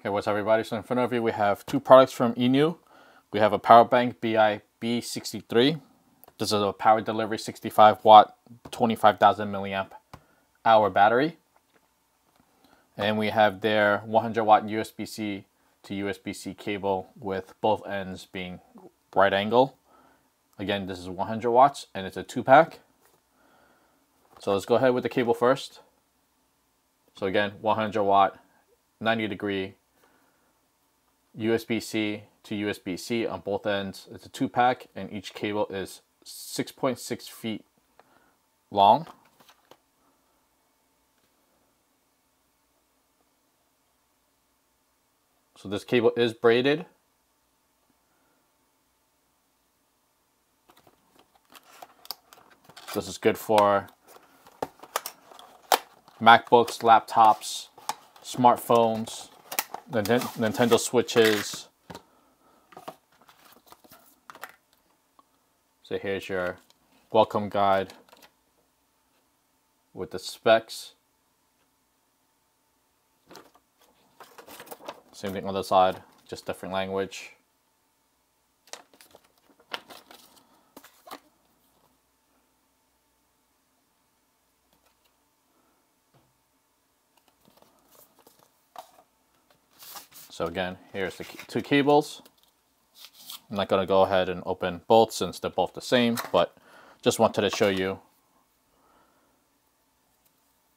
Hey, what's up everybody? So in front of you we have two products from INIU. We have a power bank BI-B63. This is a power delivery 65 watt 25,000 milliamp hour battery. And we have their 100 watt USB-C to USB-C cable with both ends being right angle. Again, this is 100 watts and it's a 2-pack. So let's go ahead with the cable first. So again, 100 watt, 90-degree USB-C to USB-C on both ends. It's a 2-pack and each cable is 6.6 feet long. So this cable is braided. This is good for MacBooks, laptops, smartphones, Nintendo Switches. So here's your welcome guide with the specs. Same thing on the side, just different language. So again, here's the two cables. I'm not going to go ahead and open both since they're both the same, but just wanted to show you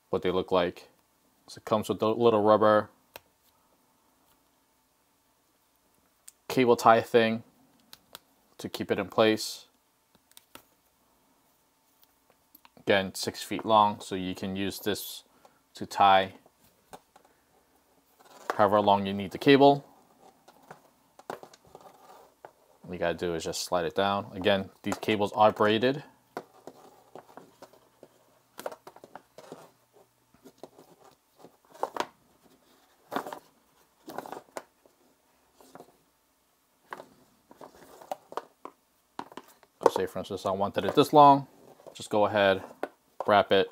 what they look like. So it comes with a little rubber cable tie thing to keep it in place. Again, 6 feet long, so you can use this to tie however long you need the cable. All you gotta do is just slide it down. Again, these cables are braided. Let's say for instance I wanted it this long, just go ahead, wrap it,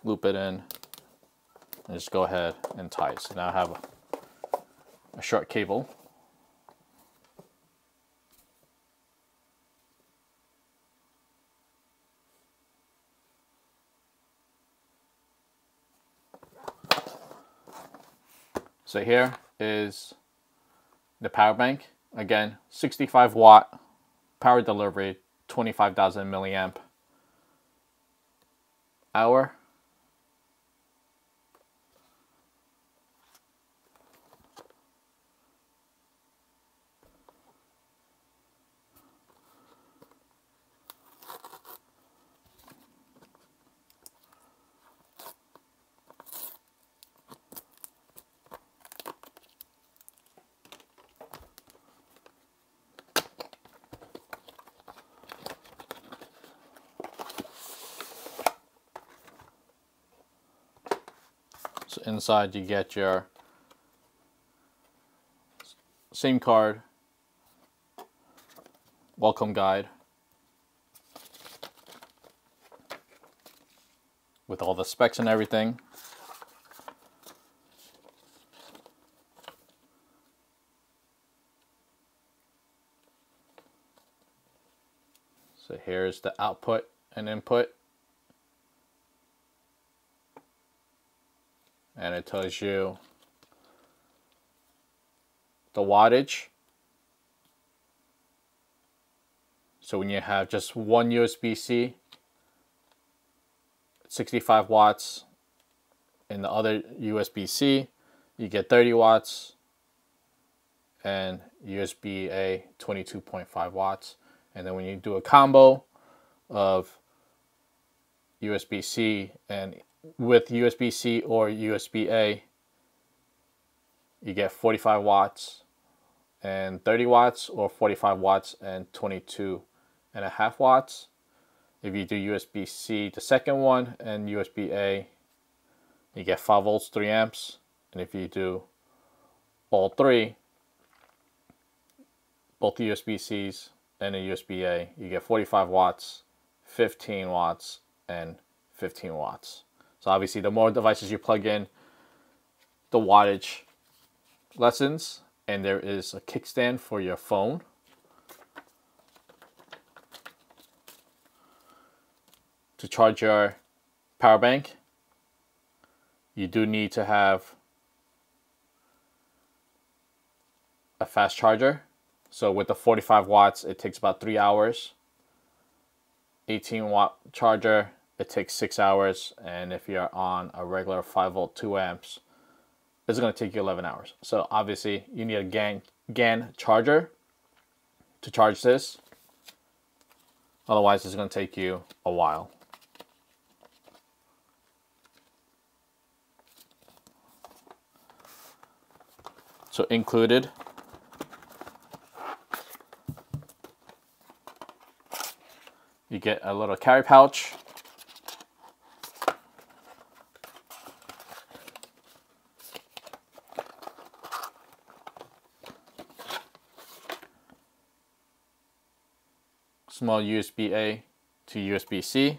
loop it in, and just go ahead and tie it. So now I have a short cable. So here is the power bank. Again, 65 watt power delivery, 25,000 milliamp hour. So inside you get your SIM card, welcome guide with all the specs and everything. So here's the output and input. And it tells you the wattage. So when you have just one USB-C, 65 watts. In the other USB-C, you get 30 watts. And USB-A, 22.5 watts. And then when you do a combo of USB-C and with USB-C or USB-A, you get 45 watts and 30 watts or 45 watts and 22.5 watts. If you do USB-C, the second one, and USB-A, you get 5 volts, 3 amps. And if you do all three, both USB-Cs and a USB-A, you get 45 watts, 15 watts, and 15 watts. So obviously the more devices you plug in, the wattage lessens, and there is a kickstand for your phone. To charge your power bank, you do need to have a fast charger. So with the 45 watts, it takes about 3 hours. 18-watt charger, it takes 6 hours. And if you're on a regular 5-volt 2 amps, it's going to take you 11 hours. So obviously you need a GAN charger to charge this. Otherwise it's going to take you a while. So included, you get a little carry pouch, small USB-A to USB-C,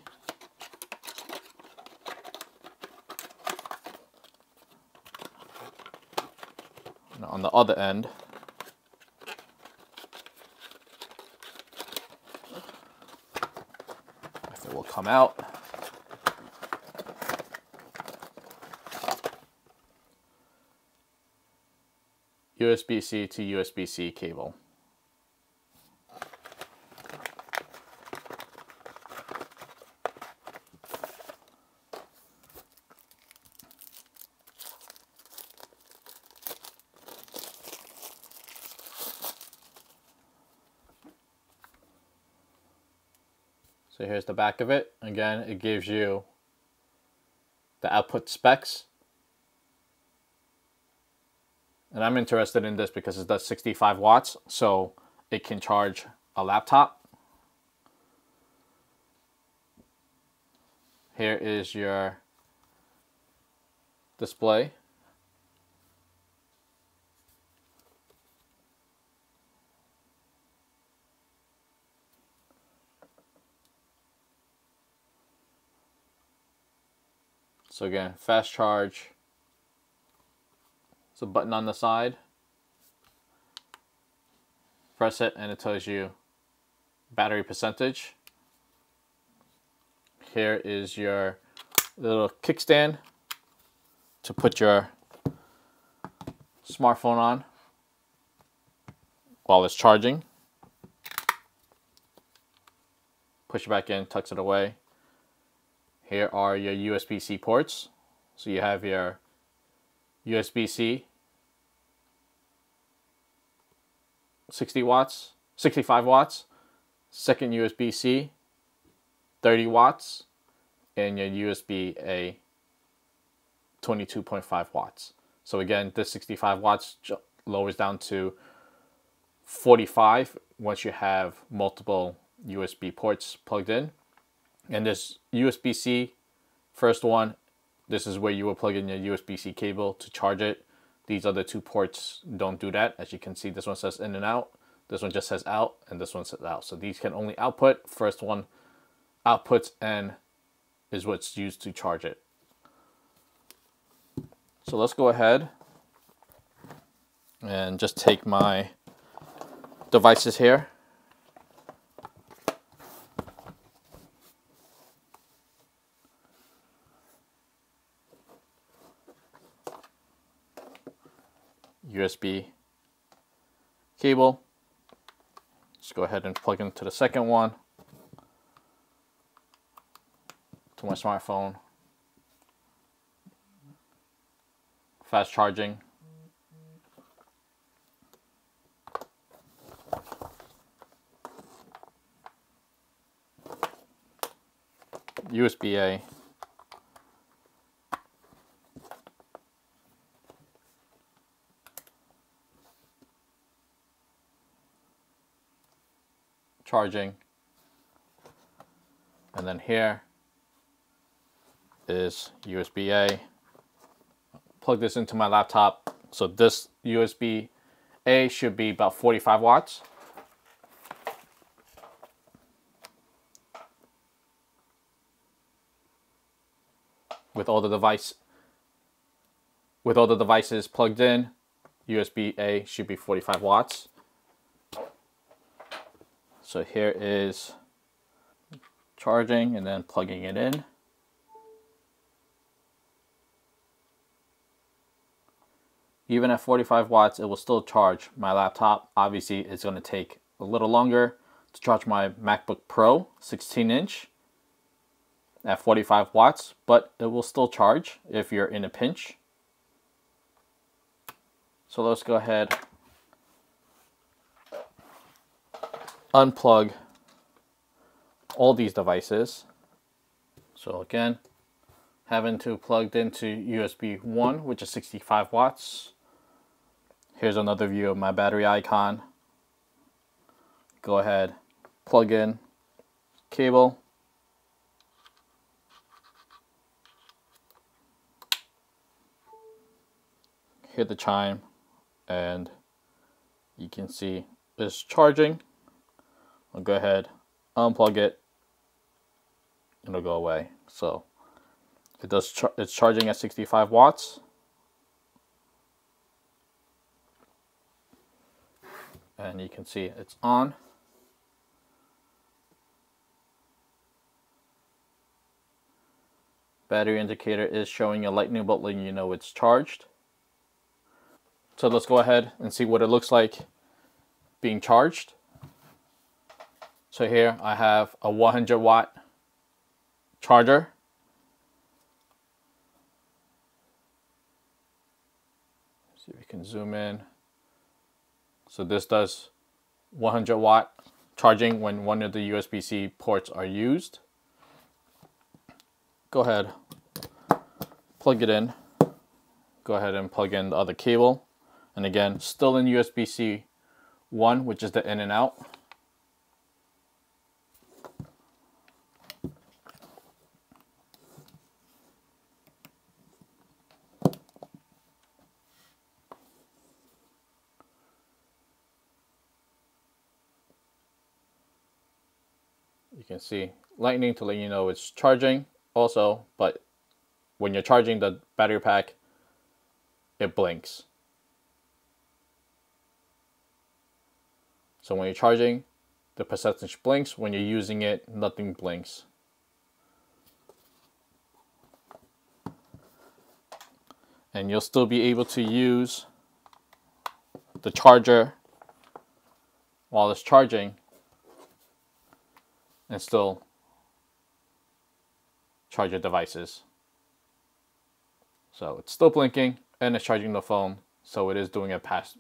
on the other end, if it will come out, USB-C to USB-C cable. So here's the back of it. Again, it gives you the output specs. And I'm interested in this because it does 65 watts, so it can charge a laptop. Here is your display. So again, fast charge. It's a button on the side. Press it and it tells you battery percentage. Here is your little kickstand to put your smartphone on while it's charging. Push it back in, tucks it away. Here are your USB-C ports. So you have your USB-C 60 watts, 65 watts, second USB-C 30 watts, and your USB-A 22.5 watts. So again, this 65 watts lowers down to 45 once you have multiple USB ports plugged in. And this USB-C, first one, this is where you will plug in your USB-C cable to charge it. These other two ports don't do that. As you can see, this one says in and out. This one just says out, and this one says out. So these can only output. First one outputs and is what's used to charge it. So let's go ahead and just take my devices here. USB cable. Let's go ahead and plug into the second one to my smartphone. Fast charging. USB-A. Charging, and then here is USB-A. Plug this into my laptop. So this USB-A should be about 45 watts. With all the with all the devices plugged in, USB-A should be 45 watts. So here is charging and then plugging it in. Even at 45 watts, it will still charge my laptop. Obviously, it's going to take a little longer to charge my MacBook Pro 16-inch at 45 watts, but it will still charge if you're in a pinch. So let's go ahead, unplug all these devices. So again, having to plugged into USB 1, which is 65 watts. Here's another view of my battery icon. Go ahead, plug in cable. Hit the chime and you can see it's charging. I'll go ahead, unplug it, and it'll go away. So it's charging at 65 watts. And you can see it's on. Battery indicator is showing a lightning bolt letting you know it's charged. So let's go ahead and see what it looks like being charged. So here I have a 100 watt charger. See if we can zoom in. So this does 100 watt charging when one of the USB-C ports are used. Go ahead, plug it in. Go ahead and plug in the other cable. And again, still in USB-C 1, which is the in and out. You can see lightning to let you know it's charging also, but when you're charging the battery pack, it blinks. So when you're charging, the percentage blinks. When you're using it, nothing blinks. And you'll still be able to use the charger while it's charging and still charge your devices. So it's still blinking and it's charging the phone, so it is doing a pass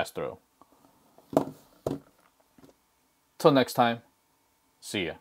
through. Till next time, see ya.